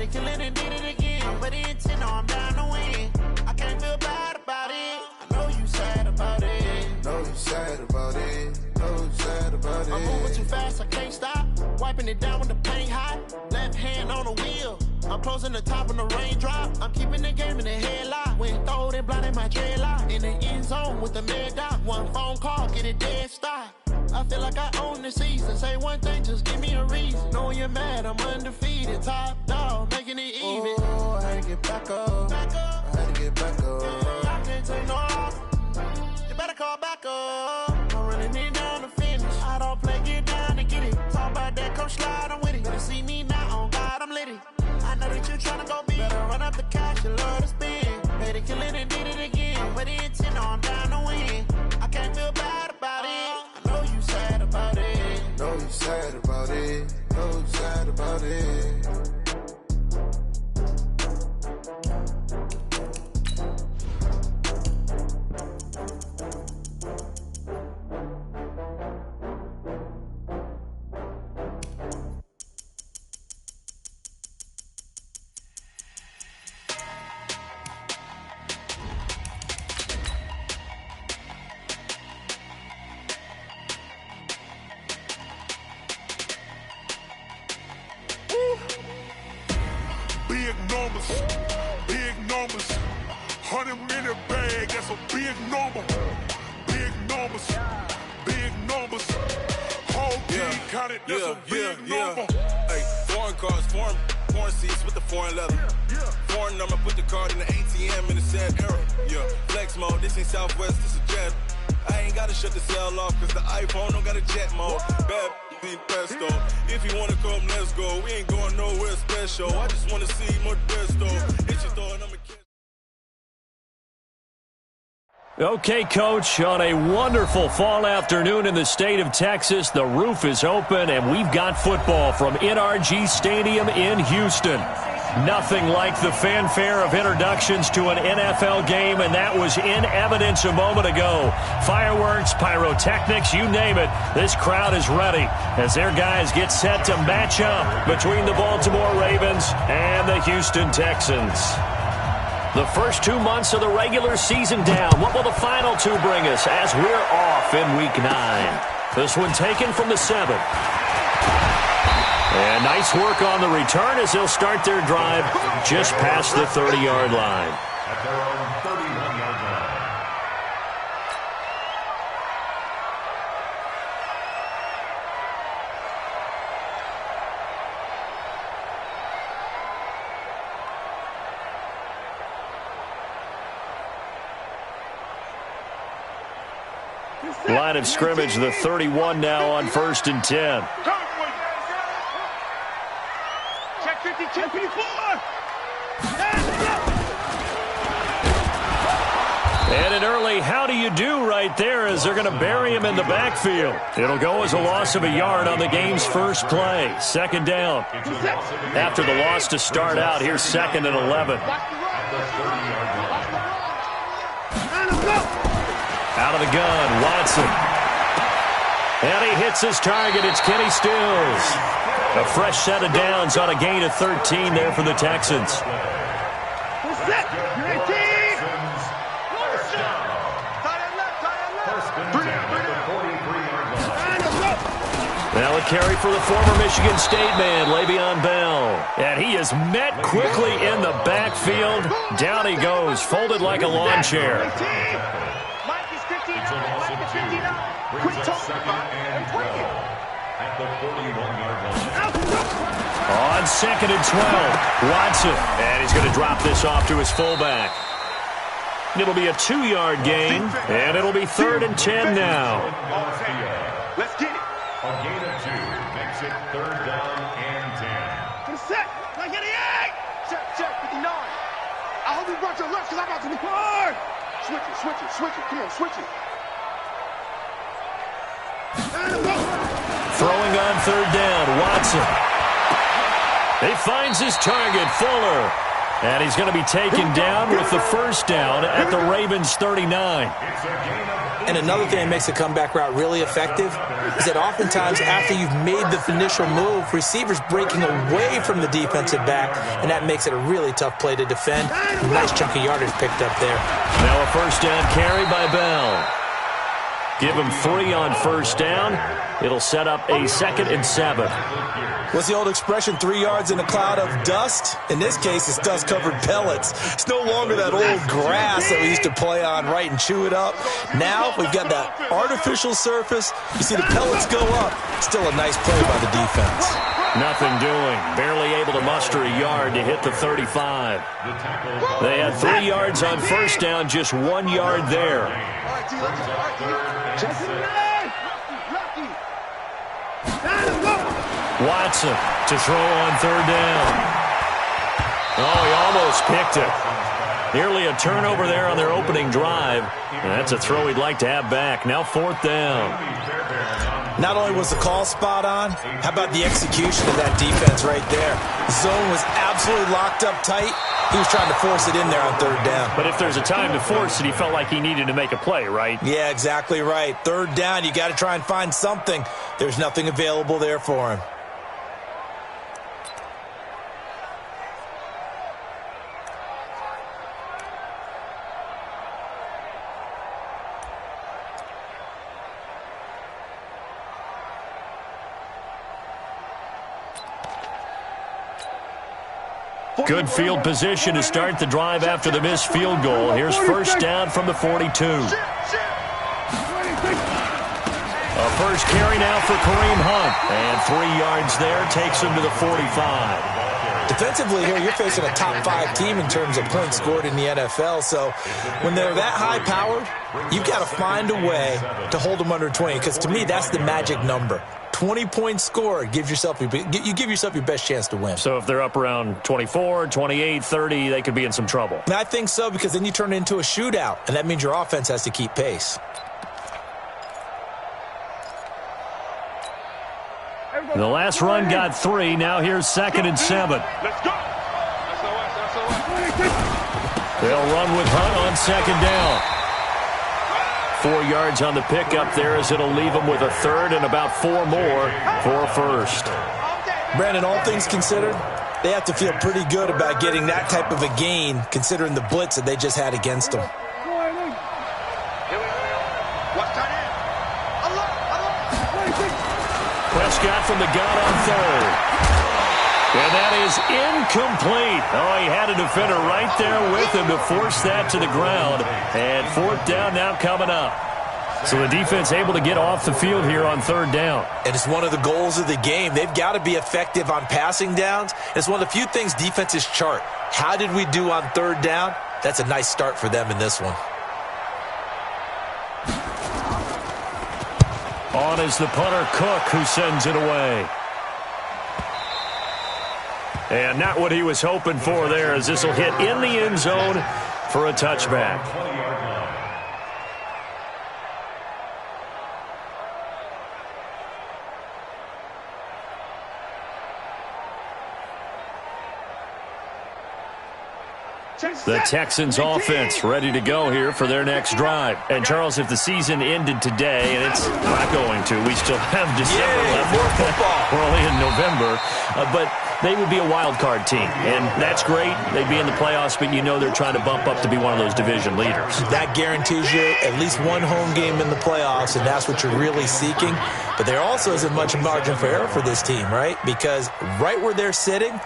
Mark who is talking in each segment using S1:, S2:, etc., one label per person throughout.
S1: it, kill it, and did it again. But the intent, no, I'm down to win. I can't feel bad about it. I know you sad about it.
S2: Know you sad about it. Know you sad about it.
S1: I'm moving too fast, I can't stop. Wiping it down with the paint hot. Left hand on the wheel. I'm closing the top on the raindrop. I'm keeping the game in the headlock. When throwed and blinded my dreadlock. In the end zone with the mad dot. One phone call, get it dead stop. I feel like I own the season. Say one thing, just give me a reason. Knowing you're mad, I'm undefeated. Top dog, making it even.
S2: Oh, I had to get back up.
S1: Back up.
S2: I had to get back up.
S1: Yeah, I can't take no loss. You better call back up. I'm running it down to finish. I don't play, get down to get it. Talk about that, come slide, I'm with it. Better see me now, on God, I'm litty. I know that you tryna go big. Better run up the cash, you love to spend. Made it, kill it, and did it again. But the intent, no, I'm down to win. I can't feel bad about it. I know you sad about it.
S2: Know you sad about it. Know you sad about it.
S3: Big numbers, 100-minute bag, that's a big number. Big numbers, whole team counted, that's a big number.
S4: Hey, foreign cars, foreign seats with the foreign leather. Foreign number, put the card in the ATM in the sad era. Yeah, flex mode, this ain't Southwest, this a jet. I ain't gotta shut the cell off, cause the iPhone don't got a jet mode. Bad need pesto. If you wanna come, let's go. We ain't going nowhere special. I just wanna see more Desto. Hit your door and I'm a kid.
S5: Okay, Coach, on a wonderful fall afternoon in the state of Texas, the roof is open and we've got football from NRG Stadium in Houston. Nothing like the fanfare of introductions to an NFL game, and that was in evidence a moment ago. Fireworks, pyrotechnics, you name it. This crowd is ready as their guys get set to match up between the Baltimore Ravens and the Houston Texans. The first 2 months of the regular season down. What will the final two bring us as we're off in Week 9? This one taken from the 7th. And nice work on the return as they'll start their drive just past the 30-yard line.
S3: At their own 31-yard line.
S5: Line of scrimmage, the 31 now on 1st and 10.
S6: Check 50, check 54.
S5: And an early how do you do right there as they're going to bury him in the backfield. It'll go as a loss of a yard on the game's first play. 2nd down. After the loss to start out, here's 2nd and 11. Out of the gun, Watson. And he hits his target. It's Kenny Stills. A fresh set of downs on a gain of 13 there for the Texans. Now a carry for the former Michigan State man, Le'Veon Bell. And he is met quickly in the backfield. Down he goes, folded like a lawn chair. On 2nd and 12, Watson. And he's going to drop this off to his fullback. It'll be a 2-yard gain, and it'll be 3rd and 10 now.
S6: Let's get it.
S3: A gain of 2 makes it 3rd down and 10.
S6: To the set. 98. Check, 59. I hope you brought your left because I'm about to be hard. Switch it. Come on, switch it.
S5: Throwing on 3rd down, Watson. He finds his target, Fuller. And he's going to be taken down with the first down at the Ravens' 39.
S7: And another thing that makes a comeback route really effective is that oftentimes after you've made the initial move, receivers breaking away from the defensive back, and that makes it a really tough play to defend. Nice chunk of yardage picked up there.
S5: Now a first down carry by Bell. Give him 3 on first down. It'll set up a 2nd and 7.
S7: What's the old expression, 3 yards in a cloud of dust? In this case, it's dust-covered pellets. It's no longer that old grass that we used to play on, right, and chew it up. Now we've got that artificial surface. You see the pellets go up. Still a nice play by the defense.
S5: Nothing doing. Barely able to muster a yard to hit the 35. They had 3 yards on first down, just 1 yard there. Watson to throw on 3rd down. Oh, he almost picked it. Nearly a turnover there on their opening drive. And that's a throw he'd like to have back. Now 4th down.
S7: Not only was the call spot on, how about the execution of that defense right there? The zone was absolutely locked up tight. He was trying to force it in there on 3rd down.
S5: But if there's a time to force it, he felt like he needed to make a play, right?
S7: Yeah, exactly right. 3rd down, you got to try and find something. There's nothing available there for him.
S5: Good field position to start the drive after the missed field goal. Here's first down from the 42. A first carry now for Kareem Hunt. And 3 yards there takes him to the 45.
S7: Defensively here, you're facing a top 5 team in terms of points scored in the NFL. So when they're that high-powered, you've got to find a way to hold them under 20. Because to me, that's the magic number. 20 points scored, you give yourself your best chance to win.
S5: So if they're up around 24, 28, 30, they could be in some trouble.
S7: And I think so, because then you turn it into a shootout, and that means your offense has to keep pace.
S5: The last run got 3. Now here's 2nd and 7.
S6: Let's go.
S5: They'll run with Hunt on 2nd down. 4 yards on the pickup there as it'll leave them with a 3rd and about 4 more for a first.
S7: Brandon, all things considered, they have to feel pretty good about getting that type of a gain, considering the blitz that they just had against them.
S5: Prescott from the gun on 3rd. And that is incomplete. Oh, he had a defender right there with him to force that to the ground. And 4th down now coming up. So the defense able to get off the field here on 3rd down.
S7: And it's one of the goals of the game. They've got to be effective on passing downs. It's one of the few things defenses chart. How did we do on 3rd down? That's a nice start for them in this one.
S5: On is the punter, Cook, who sends it away. And not what he was hoping for there, as this will hit in the end zone for a touchback. The Texans offense ready to go here for their next drive. And, Charles, if the season ended today, and it's not going to, we still have December left.
S7: More football.
S5: We're only in November. But they would be a wild card team. And that's great. They'd be in the playoffs, but you know they're trying to bump up to be one of those division leaders. That
S7: guarantees you at least one home game in the playoffs, and that's what you're really seeking. But there also isn't much margin for error for this team, right? Because right where they're sitting,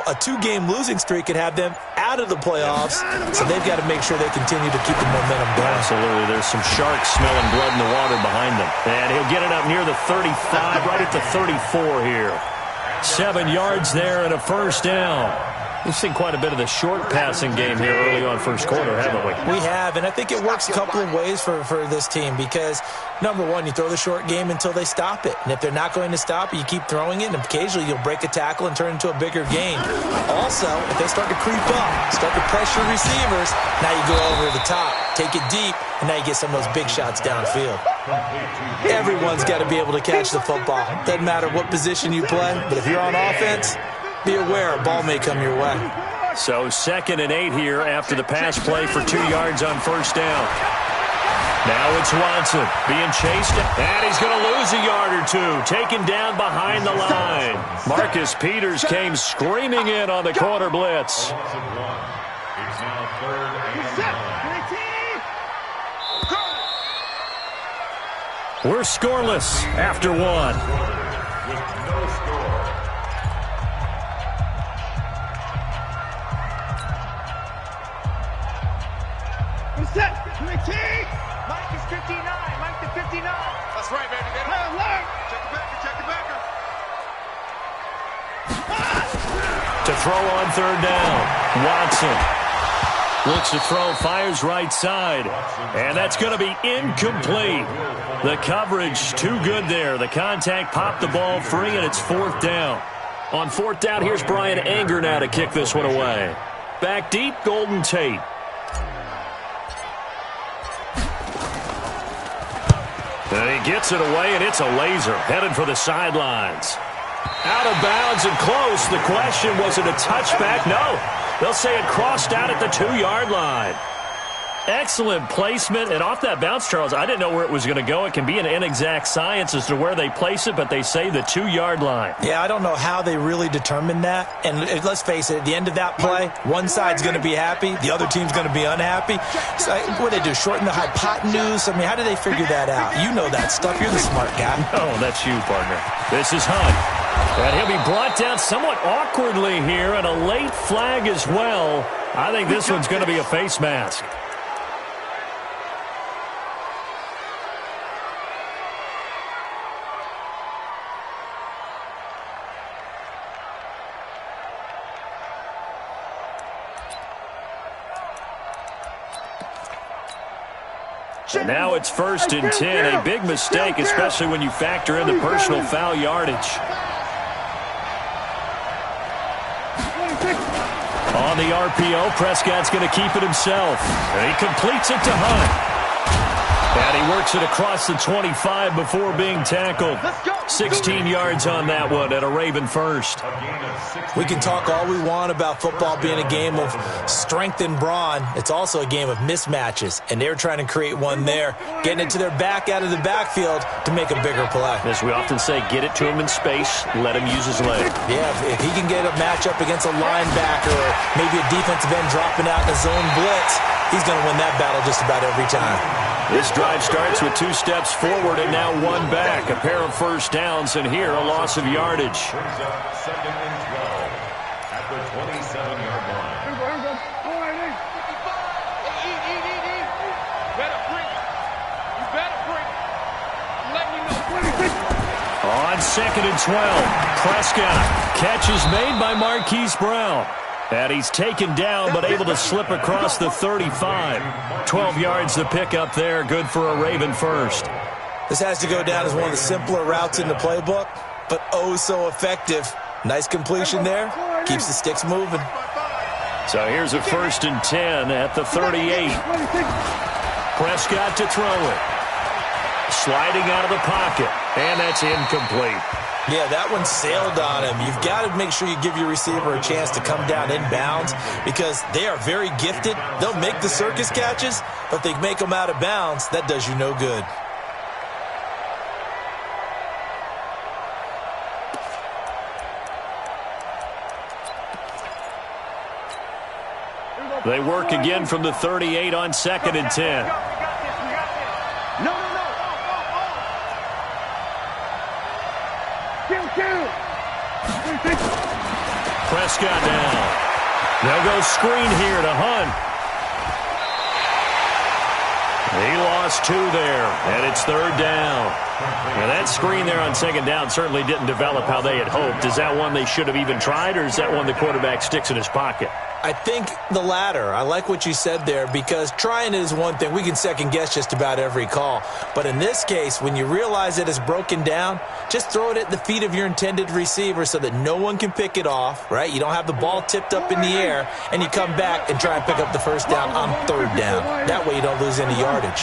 S7: a 2-game losing streak could have them out of the playoffs, so they've got to make sure they continue to keep the momentum going.
S5: Absolutely. There's some sharks smelling blood in the water behind them. And he'll get it up near the 35, right at the 34 here. 7 yards there and a first down. We've seen quite a bit of the short passing game here early on first quarter, haven't we?
S7: We have, and I think it works a couple of ways for this team because, number one, you throw the short game until they stop it. And if they're not going to stop it, you keep throwing it, and occasionally you'll break a tackle and turn it into a bigger game. Also, if they start to creep up, start to pressure receivers, now you go over the top, take it deep, and now you get some of those big shots downfield. Everyone's got to be able to catch the football. Doesn't matter what position you play, but if you're on offense, be aware a ball may come your way.
S5: So 2nd and 8 here after the pass play for 2 yards on first down. Now it's Watson being chased, and he's going to lose a yard or two, taken down behind the line. Marcus Peters came screaming in on the corner blitz.
S3: It's now 3rd and 9.
S5: We're scoreless after 1.
S3: With no score.
S6: Set. Mike is 59. Mike to 59. That's right, baby. Get him. Check the backer. Check the backer.
S5: To throw on 3rd down. Watson looks to throw, fires right side. And that's going to be incomplete. The coverage too good there. The contact popped the ball free, and it's 4th down. On 4th down, here's Brian Anger now to kick this one away. Back deep, Golden Tate. And he gets it away, and it's a laser headed for the sidelines. Out of bounds and close. The question, was it a touchback? No. They'll say it crossed out at the 2-yard line. Excellent placement. And off that bounce, Charles, I didn't know where it was going to go. It can be an inexact science as to where they place it, but they say the 2-yard line.
S7: Yeah, I don't know how they really determined that. And let's face it, at the end of that play, one side's going to be happy, the other team's going to be unhappy. So what do they do, shorten the hypotenuse? I mean, how do they figure that out? You know that stuff. You're the smart guy.
S5: Oh, that's you, partner. This is Hunt. And he'll be brought down somewhat awkwardly here, and a late flag as well. I think this one's going to be a face mask. And now it's 1st and 10. A big mistake, especially when you factor in the personal foul yardage. On the RPO, Prescott's going to keep it himself. And he completes it to Hunt. And he works it across the 25 before being tackled. 16 yards on that one and a Raven first.
S7: We can talk all we want about football being a game of strength and brawn. It's also a game of mismatches, and they're trying to create one there, getting it to their back out of the backfield to make a bigger play.
S5: As we often say, get it to him in space, let him use his leg.
S7: Yeah, if he can get a matchup against a linebacker or maybe a defensive end dropping out in a zone blitz, he's going to win that battle just about every time.
S5: This drive starts with 2 steps forward and now 1 back. A pair of first downs, and here a loss of yardage.
S3: Brings up 2nd and 12 at the 27-yard line.
S5: On 2nd and 12, Prescott. Catch is made by Marquise Brown. And he's taken down, but able to slip across the 35. 12 yards to pick up there. Good for a Raven first.
S7: This has to go down as one of the simpler routes in the playbook, but oh so effective. Nice completion there. Keeps the sticks moving.
S5: So here's a 1st and 10 at the 38. Prescott to throw it. Sliding out of the pocket. And that's incomplete.
S7: Yeah, that one sailed on him. You've got to make sure you give your receiver a chance to come down inbounds because they are very gifted. They'll make the circus catches, but if they make them out of bounds, that does you no good.
S5: They work again from the 38 on 2nd and 10. Prescott down. They'll go screen here to Hunt. He lost 2 there, and it's 3rd down. Now that screen there on 2nd down certainly didn't develop how they had hoped. Is that one they should have even tried, or is that one the quarterback sticks in his pocket?
S7: I think the latter. I like what you said there because trying it is one thing. We can second guess just about every call. But in this case, when you realize it is broken down, just throw it at the feet of your intended receiver so that no one can pick it off, right? You don't have the ball tipped up in the air, and you come back and try and pick up the first down on 3rd down. That way you don't lose any yardage.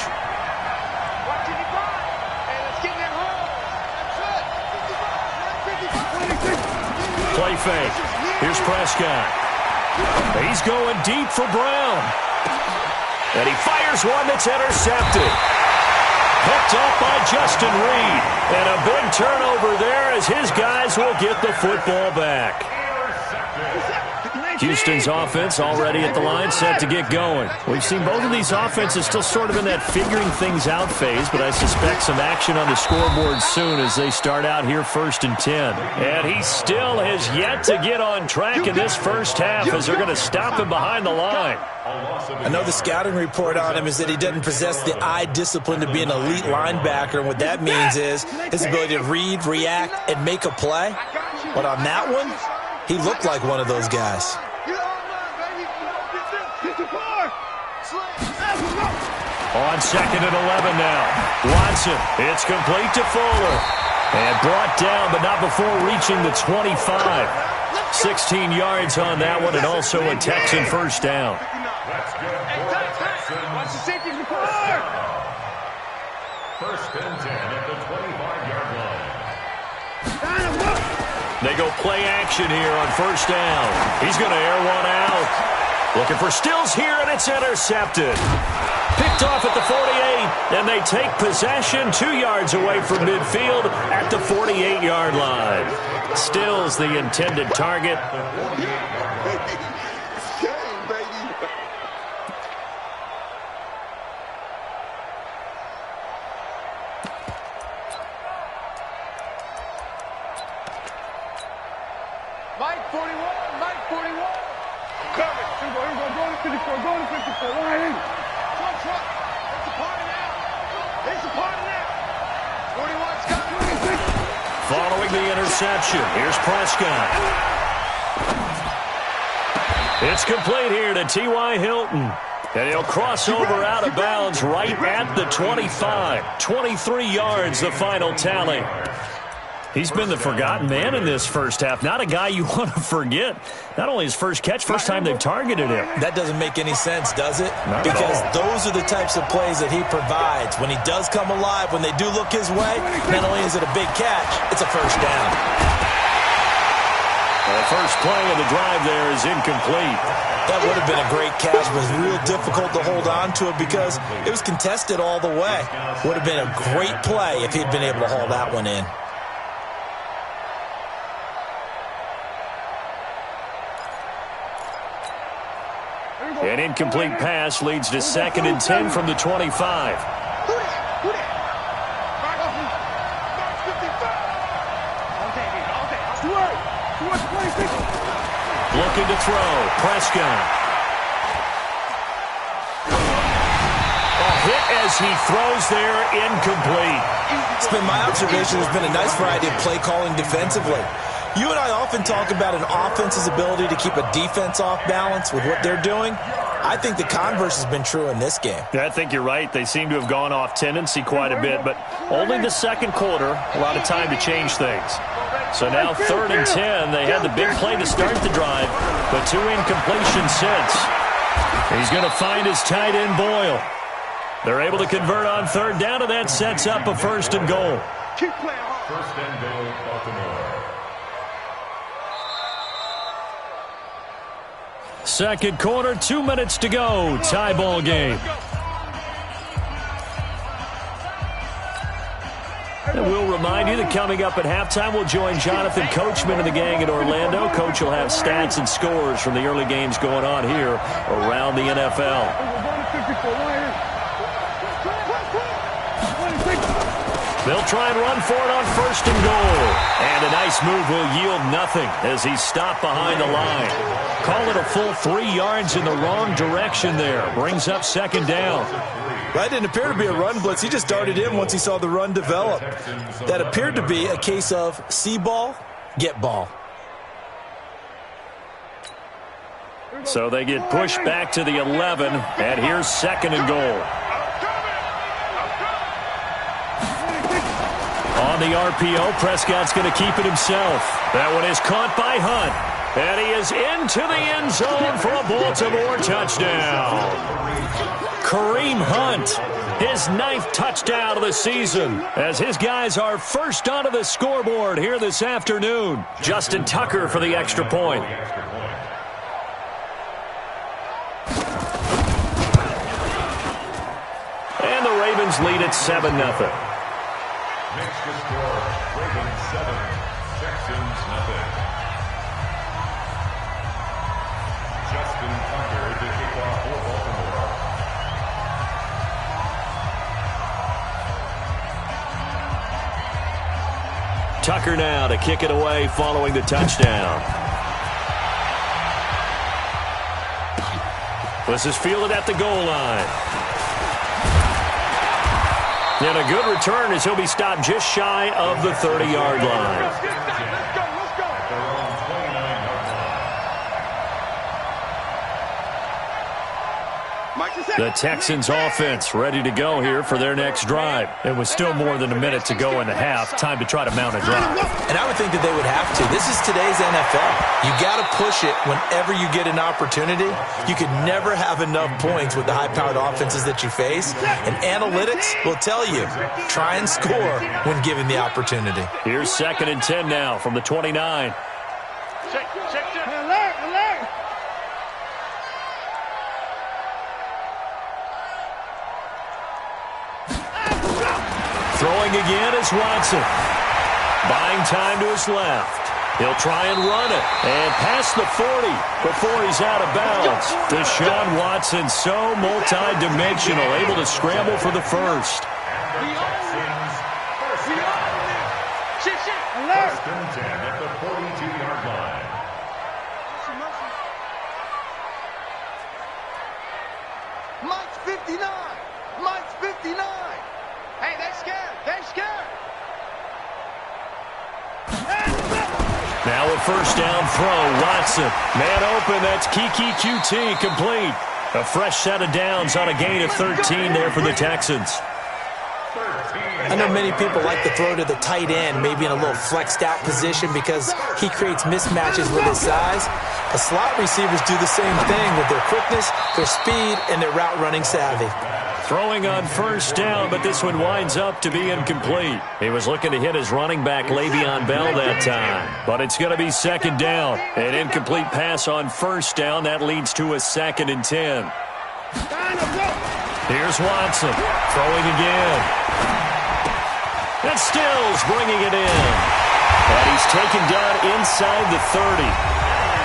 S5: Play fake. Here's Prescott. He's going deep for Brown. And he fires one that's intercepted. Picked off by Justin Reed. And a big turnover there as his guys will get the football back. Houston's offense already at the line, set to get going. We've seen both of these offenses still sort of in that figuring things out phase, but I suspect some action on the scoreboard soon as they start out here 1st and 10. And he still has yet to get on track in this first half as they're going to stop him behind the line.
S7: I know the scouting report on him is that he doesn't possess the eye discipline to be an elite linebacker, and what that means is his ability to read, react, and make a play. But on that one, he looked like one of those guys.
S5: On 2nd and 11 now. Watson, it's complete to Fuller. And brought down, but not before reaching the 25. 16 yards on that one, and also a Texan first down.
S8: First and 10 at the 25-yard line.
S5: They go play action here on first down. He's going to air one out. Looking for Stills here, and it's intercepted. Picked off at the 48, and they take possession 2 yards away from midfield at the 48-yard line. Stills the intended target.
S6: Mike 41, Mike 41. Coming. Here we go, going to 54, going to 54. Line in. Truck. It's a party now. It's a party now. 41's got 26.
S5: Following the interception, here's Prescott. It's complete here to T.Y. Hilton. And he'll cross over out of bounds right at the 25. 23 yards, the final tally. He's been the forgotten man in this first half. Not a guy you want to forget. Not only his first catch, first time they've targeted him.
S7: That doesn't make any sense, does it?
S5: Not
S7: because
S5: at all.
S7: those are the types of plays that he provides. When he does come alive, when they do look his way, not only is it a big catch, it's a first down.
S5: The first play of the drive there is incomplete.
S7: That would have been a great catch, but it was real difficult to hold on to it because it was contested all the way. Would have been a great play if he'd been able to haul that one in.
S5: An incomplete pass leads to 2nd and 10 from the 25. Looking to throw. Prescott. A hit as he throws there, incomplete.
S7: It's been my observation there's been a nice variety of play calling defensively. You and I often talk about an offense's ability to keep a defense off balance with what they're doing. I think the converse has been true in this game.
S5: Yeah, I think you're right. They seem to have gone off tendency quite a bit, but only the second quarter, a lot of time to change things. So now 3rd and 10. They had the big play to start the drive, but 2 incompletions since. He's going to find his tight end, Boyle. They're able to convert on 3rd down, and that sets up a 1st and goal.
S6: Keep playing hard.
S8: First and goal, Baltimore.
S5: Second quarter, 2 minutes to go. Tie ball game. And we'll remind you that coming up at halftime, we'll join Jonathan Coachman and the gang in Orlando. Coach will have stats and scores from the early games going on here around the NFL. They'll try and run for it on 1st and goal. And a nice move will yield nothing as he's stopped behind the line. Call it a full 3 yards in the wrong direction there. Brings up 2nd down.
S7: That didn't appear to be a run blitz. He just darted in once he saw the run develop. That appeared to be a case of see ball, get ball.
S5: So they get pushed back to the 11, and here's 2nd and goal. On the RPO, Prescott's going to keep it himself. That one is caught by Hunt. And he is into the end zone for a Baltimore touchdown. Kareem Hunt, his 9th touchdown of the season, as his guys are first onto the scoreboard here this afternoon. Justin Tucker for the extra point. Ravens lead at 7-0.
S8: Next to score, Ravens 7, Texans nothing. Justin Tucker to kick off for Baltimore.
S5: Tucker now to kick it away following the touchdown. This is fielded at the goal line. And a good return as he'll be stopped just shy of the 30-yard line. The Texans offense ready to go here for their next drive. It was still more than a minute to go in the half. Time to try to mount a drive.
S7: And I would think that they would have to. This is today's NFL. You got to push it whenever you get an opportunity. You could never have enough points with the high-powered offenses that you face. And analytics will tell you, try and score when given the opportunity.
S5: Here's 2nd and 10 now from the 29.
S6: Alert!
S5: Throwing again is Watson. Buying time to his left. He'll try and run it. And past the 40 before he's out of bounds. Deshaun Watson, so multi-dimensional, able to scramble for the first.
S8: First and 10 at the 42-yard line.
S6: Mike's 59. Mike's 59. Hey, they're scared. They're scared.
S5: Now a first down throw. Watson. Man open. That's Kiki QT complete. A fresh set of downs on a gain of 13 there for the Texans.
S7: I know many people like to throw to the tight end, maybe in a little flexed out position because he creates mismatches with his size. But slot receivers do the same thing with their quickness, their speed, and their route running savvy.
S5: Throwing on first down, but this one winds up to be incomplete. He was looking to hit his running back, Le'Veon Bell, that time. But it's going to be 2nd down. An incomplete pass on first down. That leads to a 2nd and 10. Here's Watson. Throwing again. And Stills bringing it in. And he's taken down inside the 30.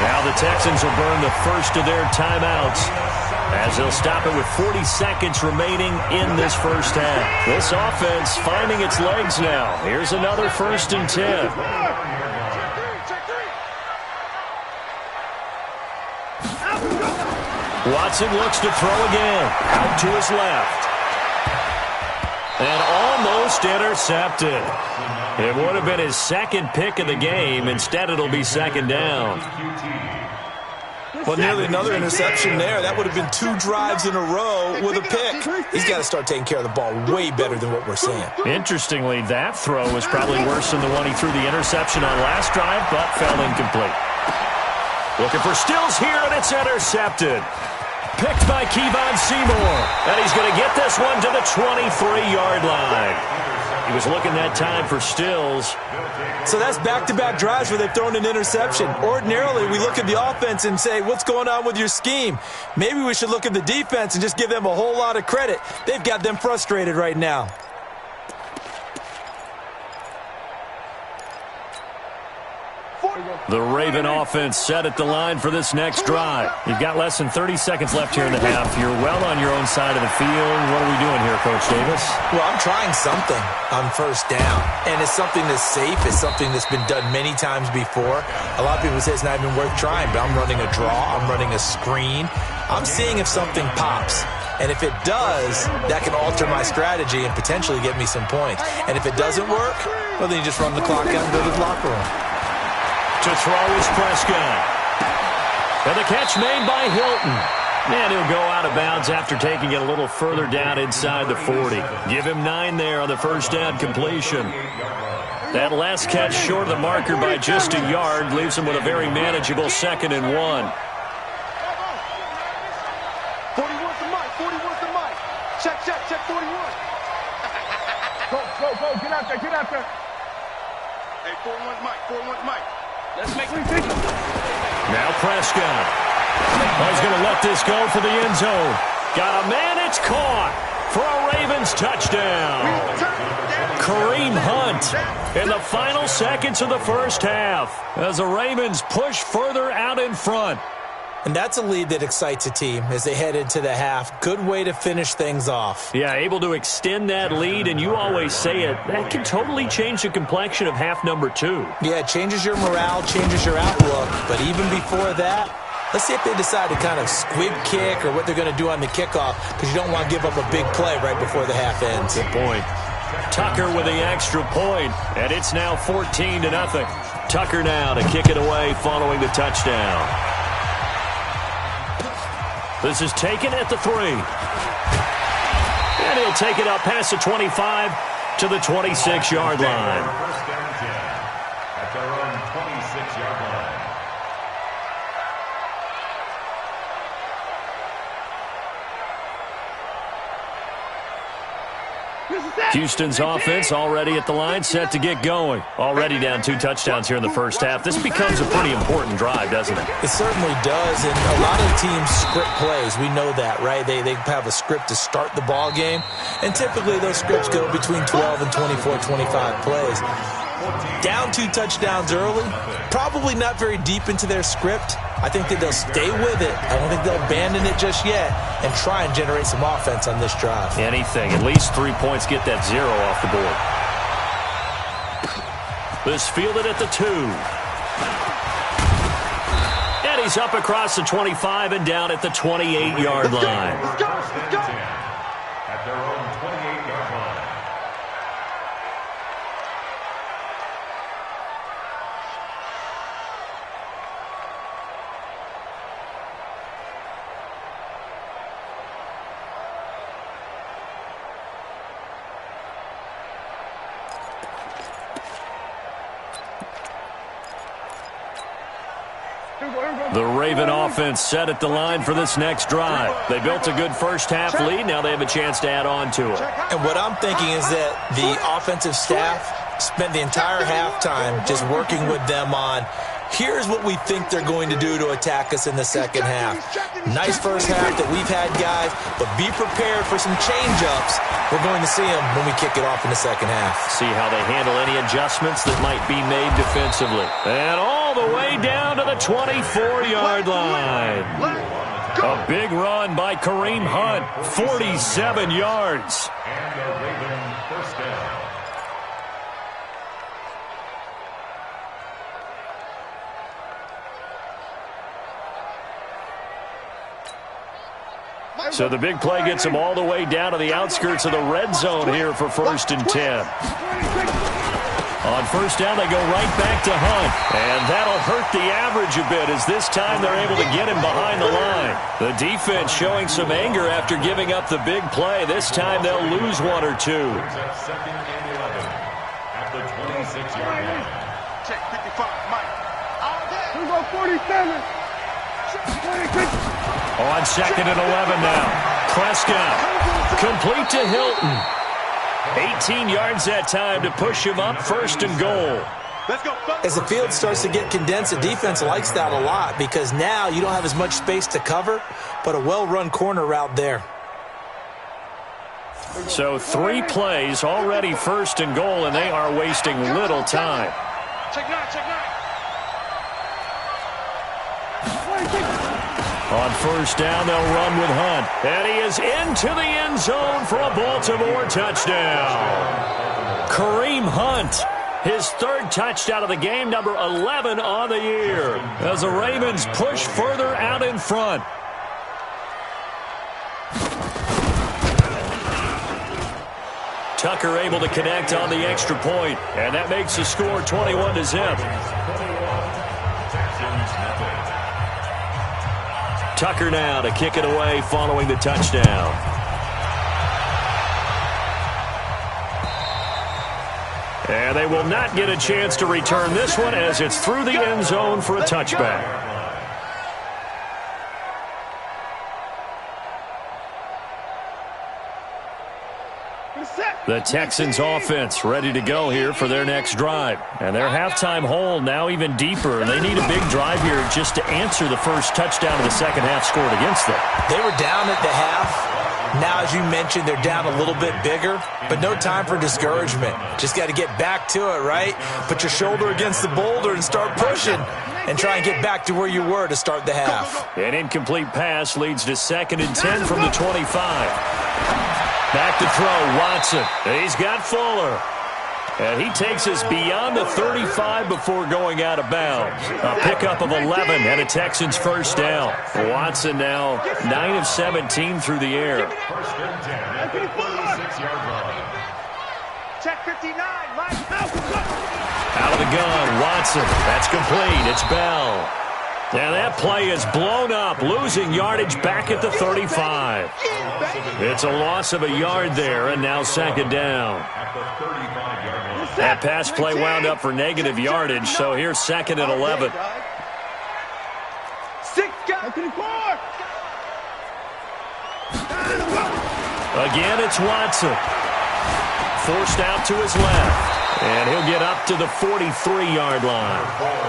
S5: Now the Texans will burn the first of their timeouts as they'll stop it with 40 seconds remaining in this first half. This offense finding its legs now. Here's another 1st and 10. Watson looks to throw again. Out to his left. And almost intercepted. It would have been his 2nd pick of the game. Instead, it'll be 2nd down.
S7: Well, nearly another interception there. That would have been 2 drives in a row with a pick. He's got to start taking care of the ball way better than what we're seeing.
S5: Interestingly, that throw was probably worse than the one he threw the interception on last drive, but fell incomplete. Looking for Stills here, and it's intercepted. Picked by Kevon Seymour. And he's going to get this one to the 23-yard line. He was looking that time for Stills.
S7: So that's back-to-back drives where they've thrown an interception. Ordinarily, we look at the offense and say, what's going on with your scheme? Maybe we should look at the defense and just give them a whole lot of credit. They've got them frustrated right now.
S5: The Raven offense set at the line for this next drive. You've got less than 30 seconds left here in the half. You're well on your own side of the field. What are we doing here, Coach Davis?
S7: Well, I'm trying something on first down, and it's something that's safe. It's something that's been done many times before. A lot of people say it's not even worth trying, but I'm running a draw. I'm running a screen. I'm seeing if something pops. And if it does, that can alter my strategy and potentially get me some points. And if it doesn't work, well, then you just run the clock out and go to the locker room.
S5: To throw is Prescott. And the catch made by Hilton. And he'll go out of bounds after taking it a little further down inside the 40. Give him 9 there on the first down completion. That last catch short of the marker by just a yard leaves him with a very manageable 2nd and 1.
S6: 41's the mic. 41's the mic. Check 41. Go. Get out there. Hey, 41's mic. Let's make it.
S5: Now Prescott. He's going to let this go for the end zone. Got a man, it's caught. for a Ravens touchdown. Kareem Hunt in the final seconds of the first half as the Ravens push further out in front.
S7: And that's a lead that excites a team as they head into the half. Good way to finish things off.
S5: Yeah, able to extend that lead, and you always say it, that can totally change the complexion of half number 2.
S7: Yeah, it changes your morale, changes your outlook. But even before that, let's see if they decide to kind of squib kick or what they're going to do on the kickoff, because you don't want to give up a big play right before the half ends.
S5: Good point. Tucker with the extra point, and it's now 14-0. Tucker now to kick it away following the touchdown. This is taken at the 3. And he'll take it up past the 25 to the 26-yard line.
S8: First down 10 at their own 26-yard line.
S5: Houston's offense already at the line, set to get going. Already down 2 touchdowns here in the first half. This becomes a pretty important drive, doesn't it?
S7: It certainly does, and a lot of teams script plays. We know that, right? They have a script to start the ball game, and typically those scripts go between 12 and 24, 25 plays. Down 2 touchdowns early, probably not very deep into their script. I think that they'll stay with it. I don't think they'll abandon it just yet and try and generate some offense on this drive.
S5: Anything. At least 3 points, get that 0 off the board. This fielded at the 2. And he's up across the 25 and down at the 28-yard line.
S8: At their own 28-yard line.
S5: The Raven offense set at the line for this next drive. They built a good first half lead. Now they have a chance to add on to it.
S7: And what I'm thinking is that the offensive staff spent the entire halftime just working with them on, here's what we think they're going to do to attack us in the second half. Nice first half that we've had, guys, but be prepared for some change-ups. We're going to see them when we kick it off in the second half.
S5: See how they handle any adjustments that might be made defensively. And all the way down to the 24-yard line. A big run by Kareem Hunt, 47 yards.
S8: And a Raven first down.
S5: So the big play gets them all the way down to the outskirts of the red zone here for 1st and 10. On first down, they go right back to Hunt. And that'll hurt the average a bit as this time they're able to get him behind the line. The defense showing some anger after giving up the big play. This time they'll lose 1 or 2.
S8: At 2nd and 11 at the 26-yard line.
S6: Check 55, Mike. Here we go, 47. 26.
S5: On 2nd and 11 now. Prescott complete to Hilton. 18 yards that time to push him up 1st and goal.
S6: Let's go.
S7: As the field starts to get condensed, the defense likes that a lot because now you don't have as much space to cover, but a well-run corner route there.
S5: So 3 plays already 1st and goal, and they are wasting little time.
S6: Check 9, check 9.
S5: On first down, they'll run with Hunt. And he is into the end zone for a Baltimore touchdown. Kareem Hunt, his 3rd touchdown of the game, number 11 on the year, as the Ravens push further out in front. Tucker able to connect on the extra point, and that makes the score 21-0. Tucker now to kick it away following the touchdown. And they will not get a chance to return this one as it's through the end zone for a touchback. The Texans offense ready to go here for their next drive. And their halftime hole now even deeper. They need a big drive here just to answer the first touchdown of the second half scored against them.
S7: They were down at the half. Now, as you mentioned, they're down a little bit bigger, but no time for discouragement. Just got to get back to it, right? Put your shoulder against the boulder and start pushing and try and get back to where you were to start the half.
S5: An incomplete pass leads to 2nd and 10 from the 25. Back to throw, Watson. He's got Fuller. And he takes us beyond the 35 before going out of bounds. A pickup of 11 and a Texans first down. Watson now 9 of 17 through the air.
S8: First and 10 at the 46-yard line.
S6: Check 59.
S5: Out of the gun, Watson. That's complete. It's Bell. And that play is blown up, losing yardage back at the 35. It's a loss of a yard there, and now 2nd down. That pass play wound up for negative yardage, so here's 2nd and 11. Again, it's Watson. Forced out to his left. And he'll get up to the 43-yard line.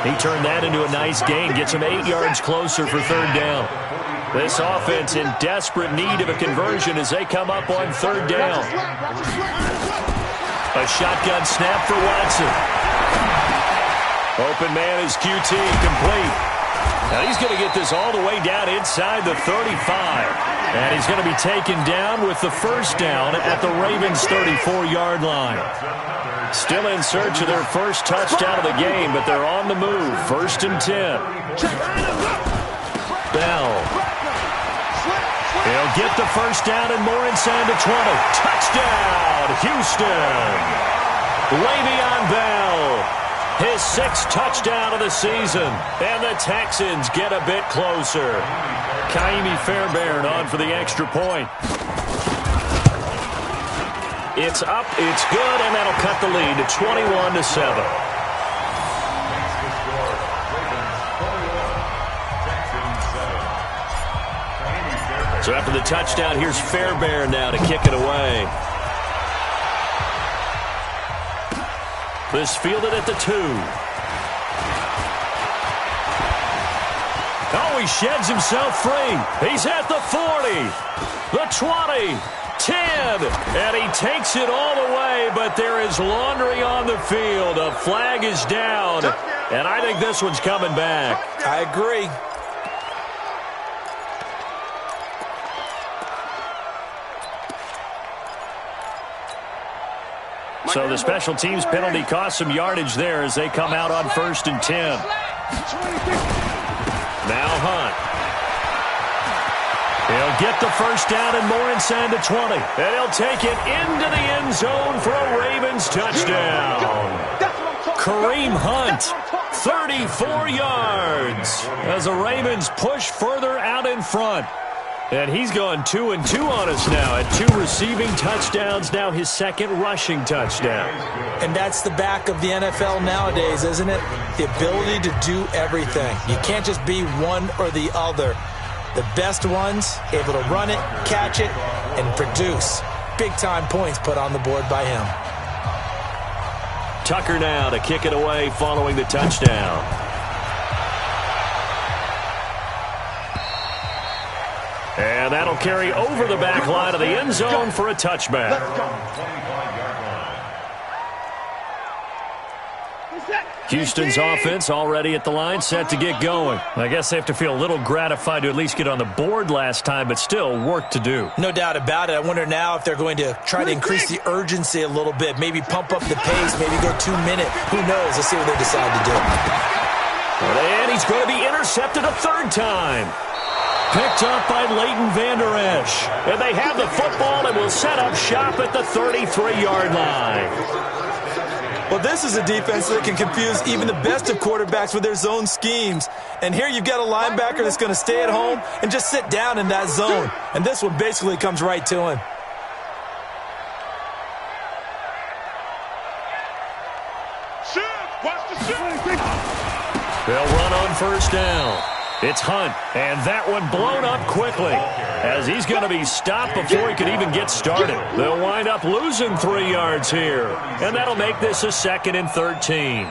S5: He turned that into a nice gain, gets him 8 yards closer for 3rd down. This offense in desperate need of a conversion as they come up on 3rd down. A shotgun snap for Watson. Open man is QT, complete. Now he's going to get this all the way down inside the 35. And he's going to be taken down with the first down at the Ravens' 34-yard line. Still in search of their first touchdown of the game, but they're on the move. 1st and 10. Bell. He'll get the first down and more inside the 20. Touchdown, Houston. Le'Veon Bell. His 6th touchdown of the season. And the Texans get a bit closer. Kaimi Fairbairn on for the extra point. It's up, it's good, and that'll cut the lead to 21-7. So after the touchdown, here's Fairbairn now to kick it away. This fielded at the 2. Oh, he sheds himself free. He's at the 40, the 20, 10, and he takes it all the way, but there is laundry on the field. A flag is down, and I think this one's coming back.
S7: I agree.
S5: So the special teams penalty cost some yardage there as they come out on 1st and 10. Now Hunt. He'll get the first down and more inside the 20. And he'll take it into the end zone for a Ravens touchdown. Kareem Hunt, 34 yards as the Ravens push further out in front. And he's gone 2-2 on us now at 2 receiving touchdowns, now his 2nd rushing touchdown.
S7: And that's the back of the NFL nowadays, isn't it? The ability to do everything. You can't just be one or the other. The best ones, able to run it, catch it, and produce. Big-time points put on the board by him.
S5: Tucker now to kick it away following the touchdown. And that'll carry over the back line of the end zone for a touchback. Houston's offense already at the line, set to get going. I guess they have to feel a little gratified to at least get on the board last time, but still work to do.
S7: No doubt about it. I wonder now if they're going to try to increase the urgency a little bit, maybe pump up the pace, maybe go 2-minute. Who knows? Let's see what they decide to do.
S5: And he's going to be intercepted a 3rd time. Picked up by Leighton Vander Esch. And they have the football and will set up shop at the 33-yard line.
S7: Well, this is a defense that can confuse even the best of quarterbacks with their zone schemes. And here you've got a linebacker that's going to stay at home and just sit down in that zone. And this one basically comes right to him.
S3: Watch the shoot.
S5: They'll run on 1st down. It's Hunt, and that one blown up quickly as he's going to be stopped before he can even get started. They'll wind up losing 3 yards here, and that'll make this a 2nd and 13.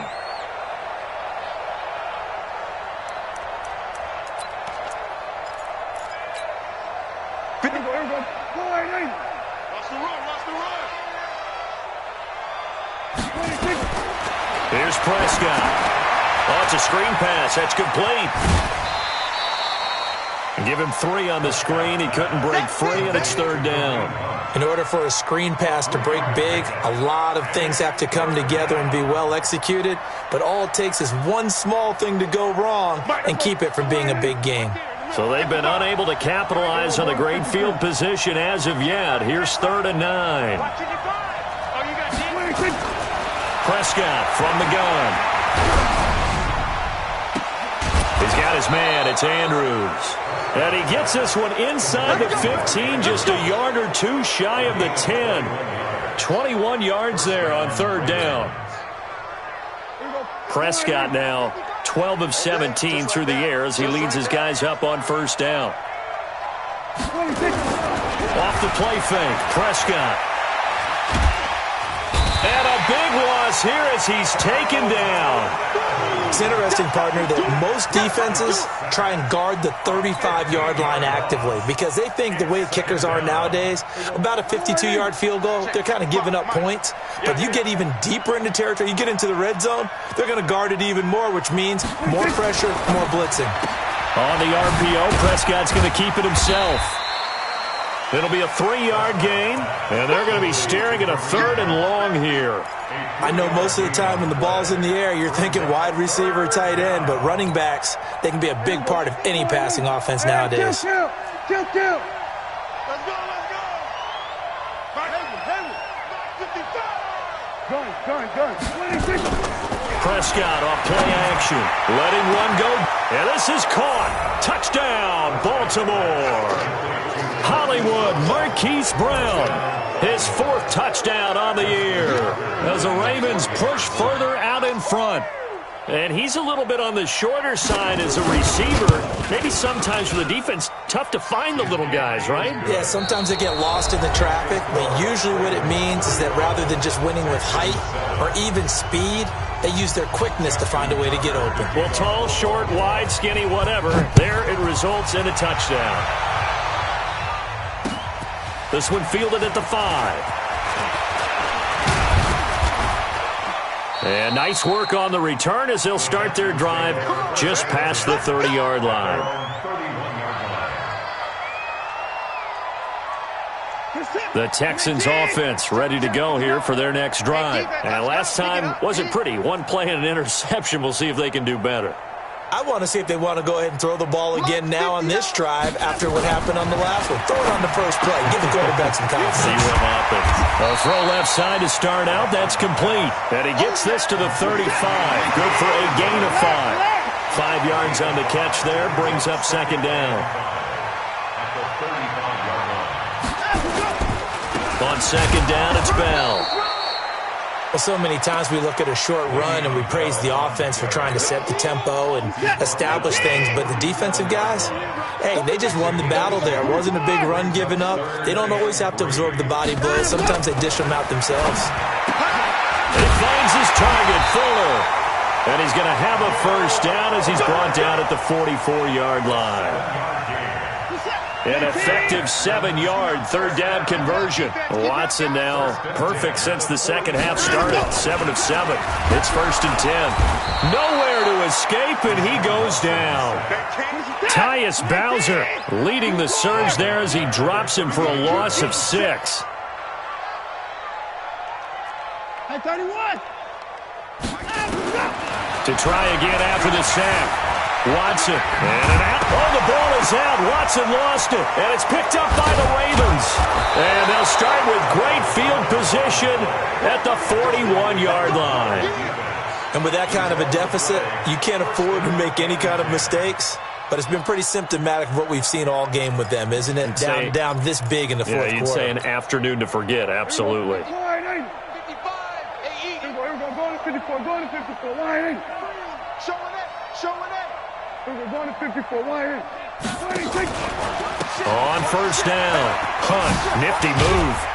S5: Here's Prescott. Oh, it's a screen pass. That's complete. Give him 3 on the screen. He couldn't break free, and it's 3rd down.
S7: In order for a screen pass to break big, a lot of things have to come together and be well executed, but all it takes is one small thing to go wrong and keep it from being a big game.
S5: So they've been unable to capitalize on the great field position as of yet. Here's 3rd and 9. Prescott from the gun. He's got his man. It's Andrews. And he gets this one inside the 15, just a yard or 2 shy of the 10. 21 yards there on 3rd down. Prescott now 12 of 17 through the air as he leads his guys up on 1st down. Off the play fake, Prescott. And a big loss here as he's taken down.
S7: It's interesting, partner, that most defenses try and guard the 35-yard line actively because they think the way kickers are nowadays, about a 52-yard field goal, they're kind of giving up points. But you get even deeper into territory, you get into the red zone, they're going to guard it even more, which means more pressure, more blitzing.
S5: On the RPO, Prescott's going to keep it himself. It'll be a 3-yard gain, and they're going to be staring at a 3rd and long here.
S7: I know most of the time when the ball's in the air, you're thinking wide receiver, tight end, but running backs, they can be a big part of any passing offense nowadays.
S6: Kill. Let's go. Gun.
S5: Prescott off play action, letting one go, and this is caught. Touchdown, Baltimore. Hollywood Marquise Brown, his 4th touchdown on the year as the Ravens push further out in front. And he's a little bit on the shorter side as a receiver. Maybe sometimes for the defense, tough to find the little guys, right?
S7: Yeah, sometimes they get lost in the traffic, but usually what it means is that rather than just winning with height or even speed, they use their quickness to find a way to get open.
S5: Well, tall, short, wide, skinny, whatever, there it results in a touchdown. This one fielded at the 5. And nice work on the return as they'll start their drive just past the 30-yard line. The Texans offense ready to go here for their next drive. And last time wasn't pretty. One play and an interception. We'll see if they can do better.
S7: I want to see if they want to go ahead and throw the ball again now on this drive after what happened on the last one. Throw it on the first play. Give the quarterback some confidence.
S5: See what happens. A throw left side to start out. That's complete. And he gets this to the 35. Good for a gain of 5. 5 yards on the catch there. Brings up 2nd down. On 2nd down, it's Bell.
S7: Well, so many times we look at a short run and we praise the offense for trying to set the tempo and establish things, but the defensive guys, hey, they just won the battle there. It wasn't a big run given up. They don't always have to absorb the body blows. Sometimes they dish them out themselves.
S5: He finds his target, Fuller, and he's going to have a 1st down as he's brought down at the 44-yard line. An effective 7-yard 3rd down conversion. Watson now perfect since the 2nd half started. 7 of 7. It's 1st and 10. Nowhere to escape, and he goes down. Tyus Bowser leading the surge there as he drops him for a loss of 6.
S6: Hey, 31.
S5: To try again after the sack. Watson, and an out. Oh, the ball is out. Watson lost it, and it's picked up by the Ravens. And they'll start with great field position at the 41-yard line.
S7: And with that kind of a deficit, you can't afford to make any kind of mistakes. But it's been pretty symptomatic of what we've seen all game with them, isn't it? Down this big in the fourth quarter.
S5: You'd say an afternoon to forget, absolutely.
S6: 55, Go to 54, line 8. Showing it. We're going to 54. Why?
S5: On first down, Hunt, nifty move.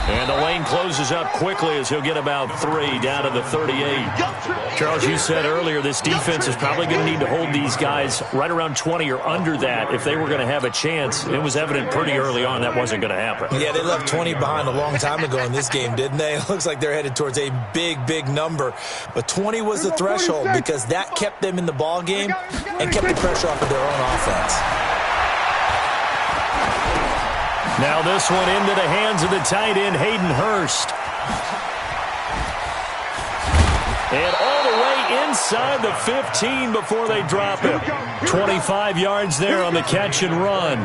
S5: And the lane closes up quickly as he'll get about 3 down to the 38. Charles, you said earlier this defense is probably going to need to hold these guys right around 20 or under that if they were going to have a chance. It was evident pretty early on that wasn't going to happen.
S7: Yeah, they left 20 behind a long time ago in this game, didn't they? It looks like they're headed towards a big, big number. But 20 was the threshold because that kept them in the ball game and kept the pressure off of their own offense.
S5: Now this one into the hands of the tight end, Hayden Hurst. And all the way inside the 15 before they drop it. 25 yards there on the catch and run.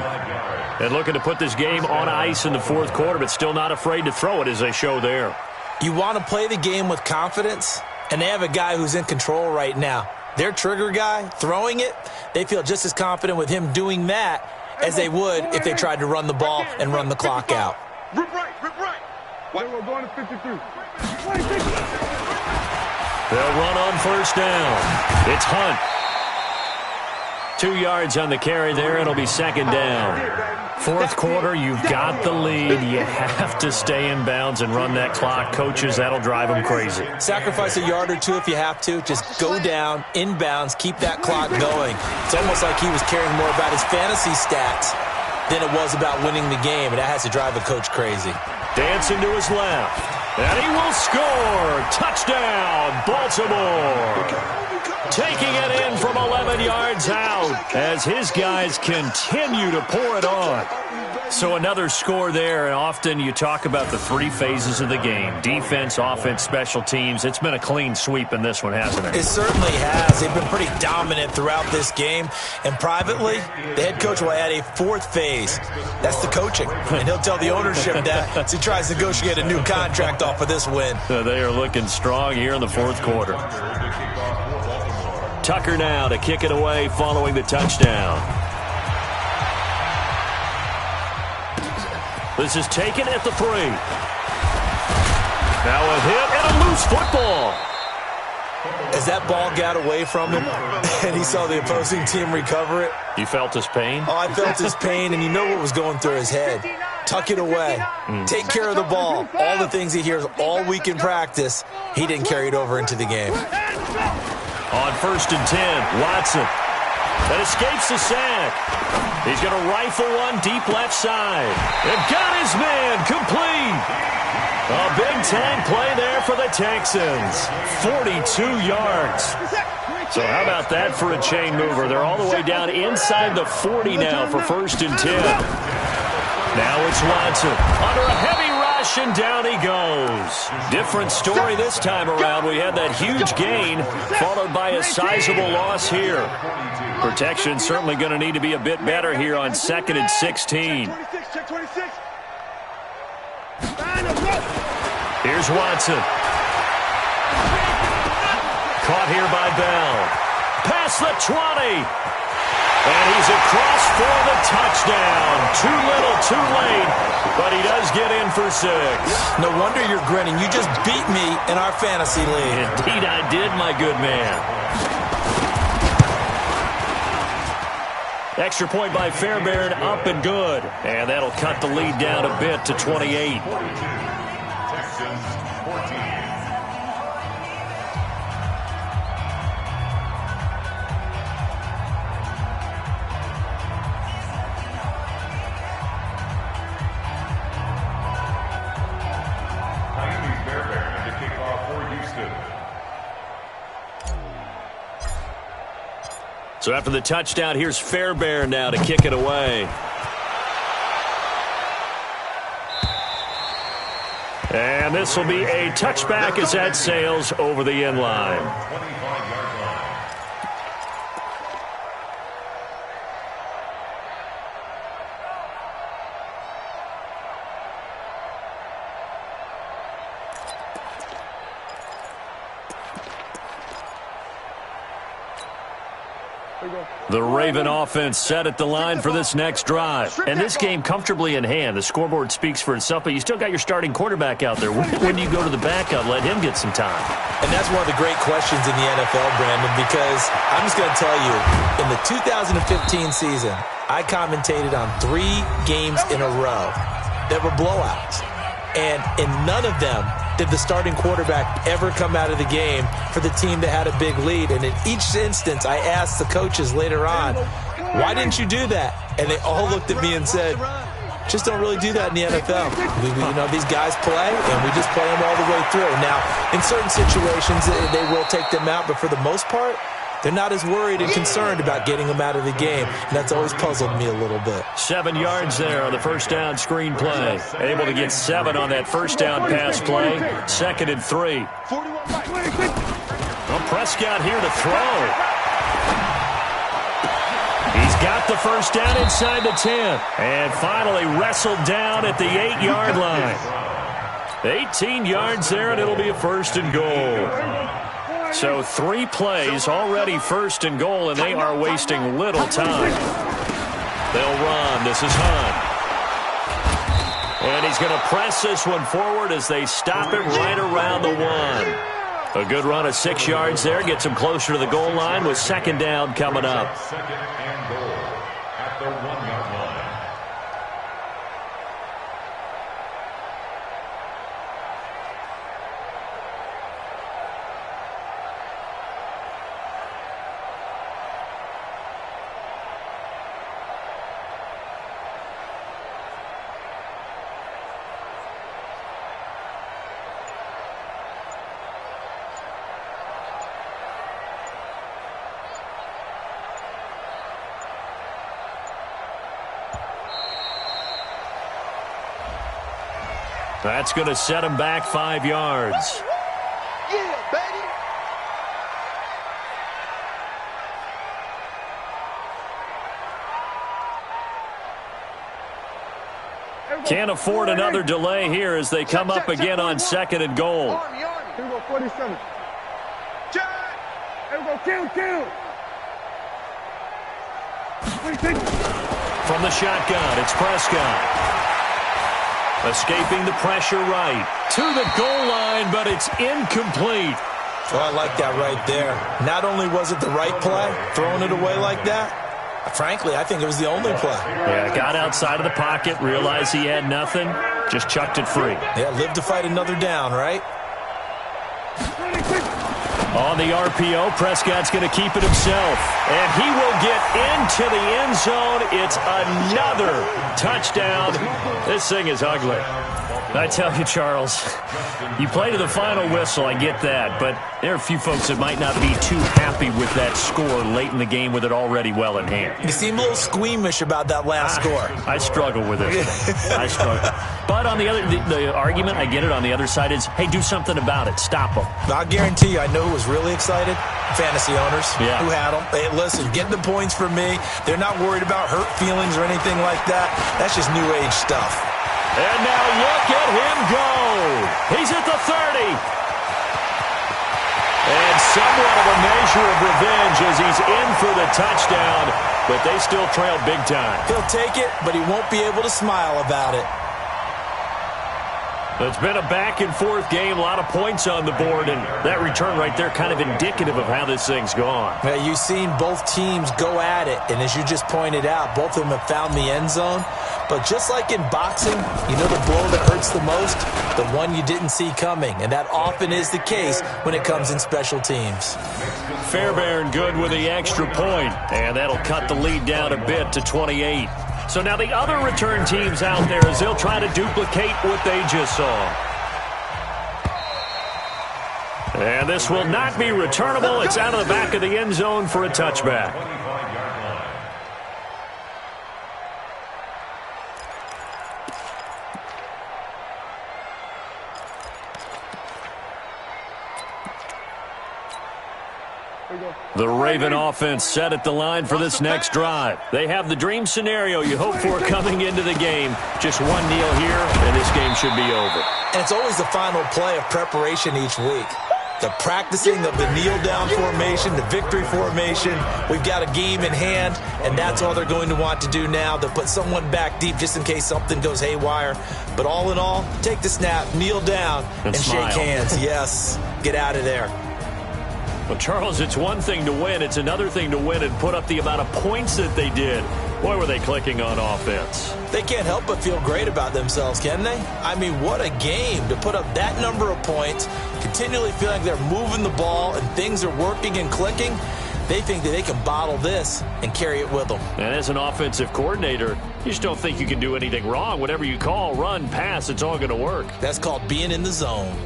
S5: And looking to put this game on ice in the fourth quarter, but still not afraid to throw it as they show there.
S7: You want to play the game with confidence, and they have a guy who's in control right now. Their trigger guy, throwing it, they feel just as confident with him doing that as they would if they tried to run the ball and run the clock out.
S6: Rip right. We're going to 53.
S5: They'll run on first down. It's Hunt. 2 yards on the carry there. It'll be second down. Fourth quarter, you've got the lead. You have to stay in bounds and run that clock. Coaches, that'll drive them crazy.
S7: Sacrifice a yard or two if you have to. Just go down, in bounds, keep that clock going. It's almost like he was caring more about his fantasy stats than it was about winning the game, and that has to drive a coach crazy.
S5: Dancing to his left. And he will score. Touchdown, Baltimore. Taking it in from 11 yards out as his guys continue to pour it on. So another score there, and often you talk about the 3 phases of the game. Defense, offense, special teams. It's been a clean sweep in this one, hasn't it?
S7: It certainly has. They've been pretty dominant throughout this game. And privately, the head coach will add a 4th phase. That's the coaching. And he'll tell the ownership that as he tries to negotiate a new contract off of this win.
S5: They are looking strong here in the fourth quarter. Tucker now to kick it away following the touchdown. This is taken at the 3. Now a hit and a loose football.
S7: As that ball got away from him and he saw the opposing team recover it.
S5: You felt his pain?
S7: Oh, I felt his pain, and you know what was going through his head. Tuck it away. Take care of the ball. All the things he hears all week in practice, he didn't carry it over into the game.
S5: On first and 10, Watson. That escapes the sack. He's going to rifle one deep left side. And got his man complete. A big-time play there for the Texans. 42 yards. So how about that for a chain mover? They're all the way down inside the 40 now for first and 10. Now it's Watson under a heavy rush, and down he goes. Different story this time around. We had that huge gain followed by a sizable loss here. Protection certainly going to need to be a bit better here on 2nd and 16. Here's Watson. Caught here by Bell. Past the 20. And he's across for the touchdown. Too little, too late. But he does get in for 6.
S7: No wonder you're grinning. You just beat me in our fantasy league.
S5: Indeed I did, my good man. Extra point by Fairbairn, up and good. And that'll cut the lead down a bit to 28.
S8: Texans 14.
S5: So after the touchdown, here's Fairbairn now to kick it away. And this will be a touchback as that sails over the end line. The Raven offense set at the line for this next drive. And this game comfortably in hand. The scoreboard speaks for itself, but you still got your starting quarterback out there. When do you go to the backup, let him get some time?
S7: And that's one of the great questions in the NFL, Brandon, because I'm just going to tell you, in the 2015 season, I commentated on 3 games in a row that were blowouts. And in none of them did the starting quarterback ever come out of the game for the team that had a big lead. And in each instance, I asked the coaches later on, why didn't you do that? And they all looked at me and said, just don't really do that in the NFL. These guys play, and we just play them all the way through. Now, in certain situations, they will take them out, but for the most part, they're not as worried and concerned about getting them out of the game, and that's always puzzled me a little bit.
S5: 7 yards there on the first down screen play. Able to get 7 on that first down pass play. 2nd and 3. Well, Prescott here to throw. He's got the first down inside the 10. And finally wrestled down at the 8-yard line. 18 yards there, and it'll be a 1st and goal. So 3 plays, already 1st and goal, and they are wasting little time. They'll run. This is Hunt. And he's going to press this one forward as they stop it right around the 1. A good run of 6 yards there. Gets him closer to the goal line with 2nd down coming up.
S8: 2nd and goal at the 1-yard line.
S5: That's going to set him back 5 yards.
S6: Yeah, baby.
S5: Can't afford another delay here as they come up again on 2nd and goal.
S6: Here we go, 47. Here we go, kill.
S5: From the shotgun, it's Prescott. Escaping the pressure right. To the goal line, but it's incomplete.
S7: Oh, I like that right there. Not only was it the right play, throwing it away like that, frankly, I think it was the only play.
S5: Yeah, got outside of the pocket, realized he had nothing, just chucked it free.
S7: Yeah, live to fight another down, right?
S5: On the RPO, Prescott's going to keep it himself. And he will get into the end zone. It's another touchdown. This thing is ugly. I tell you, Charles, you play to the final whistle, I get that, but there are a few folks that might not be too happy with that score late in the game with it already well in hand.
S7: You seem a little squeamish about that last score.
S5: I struggle with it. I struggle. But on the other, the argument, I get it, on the other side is, hey, do something about it. Stop them.
S7: I guarantee you, I know who was really excited. Fantasy owners
S5: who
S7: had them. Hey, listen, get the points for me. They're not worried about hurt feelings or anything like that. That's just new age stuff.
S5: And now look at him go. He's at the 30. And somewhat of a measure of revenge as he's in for the touchdown, but they still trail big time.
S7: He'll take it, but he won't be able to smile about it.
S5: It's been a back-and-forth game, a lot of points on the board, and that return right there kind of indicative of how this thing's gone.
S7: Yeah, you've seen both teams go at it, and as you just pointed out, both of them have found the end zone. But just like in boxing, you know the blow that hurts the most? The one you didn't see coming, and that often is the case when it comes in special teams.
S5: Fairbairn good with the extra point, and that'll cut the lead down a bit to 28. So now the other return teams out there as they'll try to duplicate what they just saw. And this will not be returnable. It's out of the back of the end zone for a touchback. The Raven offense set at the line for this next drive. They have the dream scenario you hope for coming into the game. Just one kneel here, and this game should be over.
S7: And it's always the final play of preparation each week. the practicing of the kneel-down formation, the victory formation. We've got a game in hand, and that's all they're going to want to do now. They'll put someone back deep just in case something goes haywire. But all in all, take the snap, kneel down, and shake hands. Yes, get out of there.
S5: Well, Charles, it's one thing to win. It's another thing to win and put up the amount of points that they did. Boy, were they clicking on offense.
S7: They can't help but feel great about themselves, can they? I mean, what a game to put up that number of points, continually feeling like they're moving the ball and things are working and clicking. They think that they can bottle this and carry it with them.
S5: And as an offensive coordinator, you just don't think you can do anything wrong. Whatever you call, run, pass, it's all going to work.
S7: That's called being in the zone.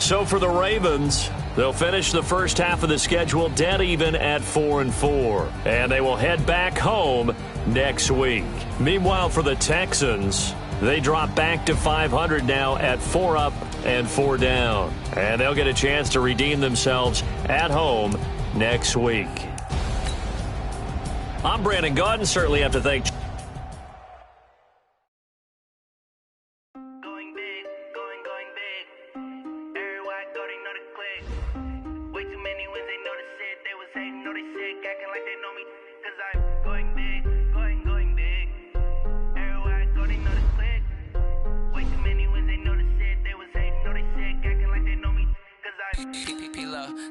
S5: So for the Ravens, they'll finish the first half of the schedule dead even at 4-4. And they will head back home next week. Meanwhile, for the Texans, they drop back to 500 now at 4 up and 4 down. And they'll get a chance to redeem themselves at home next week. I'm Brandon Gaudin. Certainly have to thank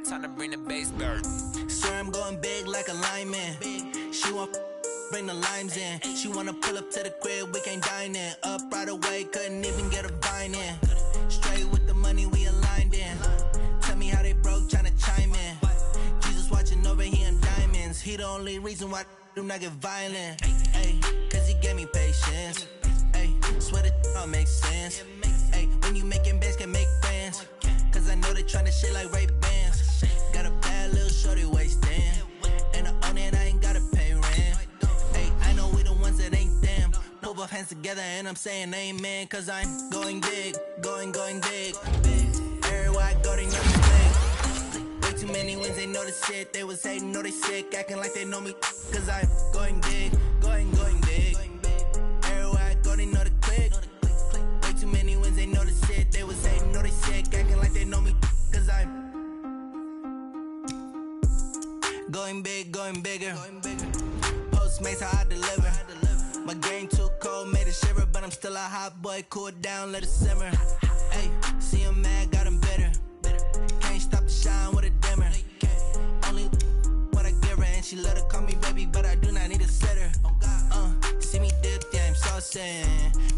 S9: time to bring the bass bird.
S1: Swear I'm going big like a lineman. She want bring the limes in. She wanna pull up to the crib, we can't dine in. Up right away, couldn't even get a vine in. Straight with the money we aligned in. Tell me how they broke, tryna chime in. Jesus watching over here in diamonds. He the only reason why I do not get violent. Ay, cause he gave me patience. Ay, swear that all makes sense. Ay, when you making bands, can make friends. Cause I know they tryna shit like Ray-Bans. Got a bad little shorty wasting. And I own it, I ain't gotta pay rent. Hey, I know we the ones that ain't them. Put both hands together and I'm saying amen. Cause I'm going big, going big. Everywhere I go, they know the click. Way too many wins, they know the shit. They was hating, know they sick, acting like they know me. Cause I'm going big, going big. Everywhere I go, they know the click. Way too many wins, they know the shit. They was hating, know they sick, acting like they know me. Cause I'm going big, going bigger. Postmates how I deliver. My game too cold, made it shiver, but I'm still a hot boy. Cool down, let it simmer. Hey, see him mad, got him bitter. Can't stop the shine with a dimmer. Only what I give her, and she let her call me baby, but I do not need a sitter. See me dip, yeah, I'm saucing.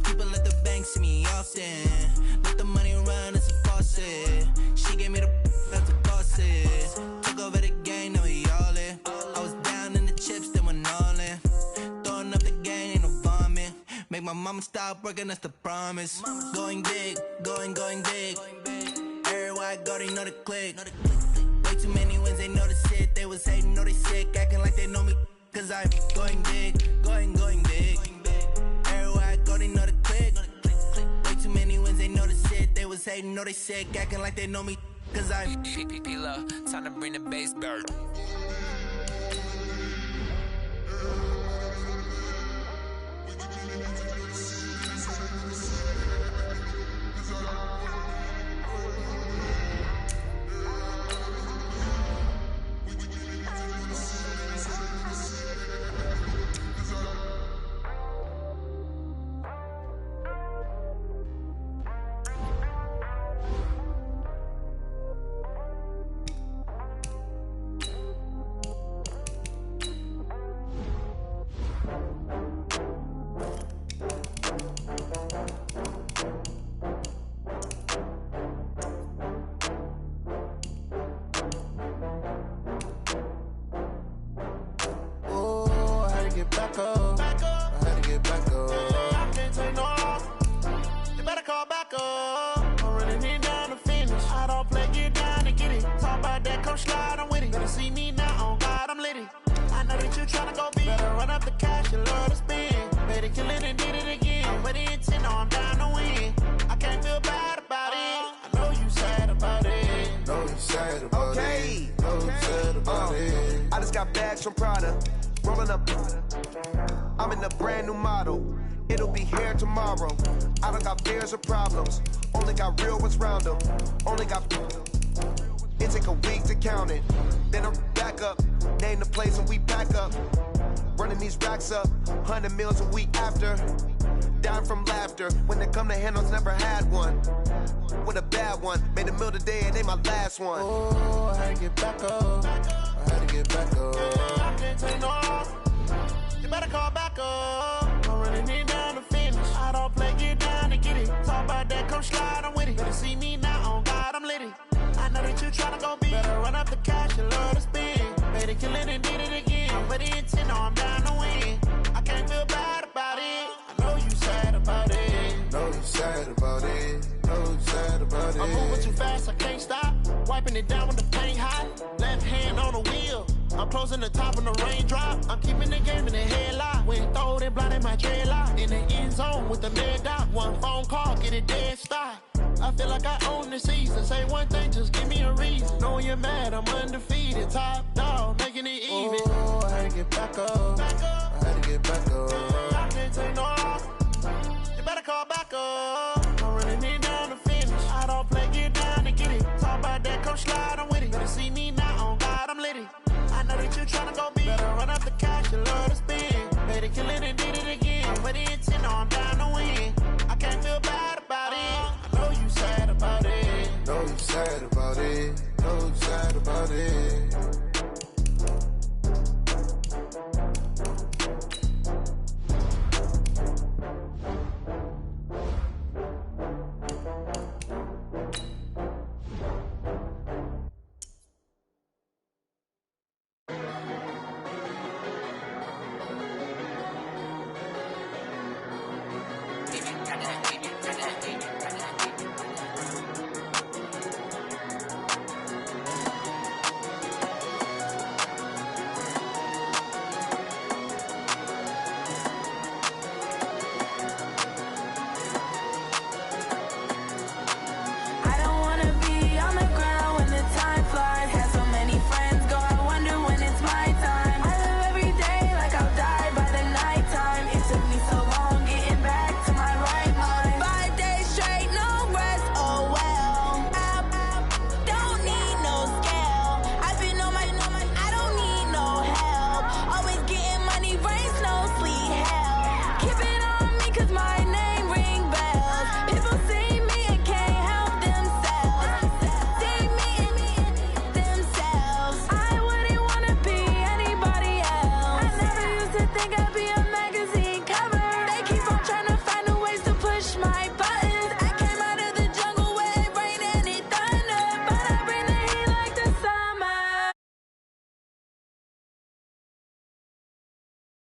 S1: People at the bank see me often. Let the money run, it's a faucet. She gave me the that's a faucet. Took over the game, now we all in. I was down in the chips, then went all in. Throwing up the game, ain't no vomit. Make my mama stop working, that's the promise. Going big, going big. Everywhere I go, they know the click. Way too many wins, they know the shit. They was hating, know they sick, acting like they know me. Cause I'm going big, going big. Everywhere I go, they know the click. Way too many wins, they know the shit. They was hating, know they sick, acting like they know me. Cause I'm
S9: P-P-P-Love, time to bring the bass bird.
S10: From Prada, rolling up. I'm in a brand new model. It'll be here tomorrow. I don't got fears or problems. Only got real ones round them. Only got. It take a week to count it. Then I'm back up. Name the place and we back up. Running these racks up. 100 meals a week after. Dying from laughter. When they come to handles, never had one. With a bad one. Made a meal today and they my last one.
S1: Oh, I had to get back up. I had to get back up. I can't take no off. You better call back up. I'm running it down to finish. I don't play, get down to get it. Talk about that, come slide, I'm with it. Better see me now, on God, I'm litty. I know that you tryna go big. Better run up the cash, you love to spend. Better kill it and did it again. I'm with the intent, no, I'm down to win. I can't feel bad about it. I know you sad about it.
S2: Know you sad about it. Know you sad about it.
S1: I'm moving too fast, I can't stop. Wiping it down with the paint hot. Left hand on the wheel. I'm closing the top on the raindrop. I'm keeping the game in the headlock. When throwed and blinded my dreadlock. In the end zone with the mid dot. One phone call, get it dead stop. I feel like I own the season. Say one thing, just give me a reason. Knowing you're mad, I'm undefeated. Top dog, making it even.
S2: Oh, I had to get back up. I had to get back up.
S1: I can't take no off. You better call back up. I'm running it down to finish. I don't play, get down to get it. Talk about that, come slide, I'm with it. Better see me now, on God, I'm litty. I know that you tryna go big. Better run up the cash, you love to spend.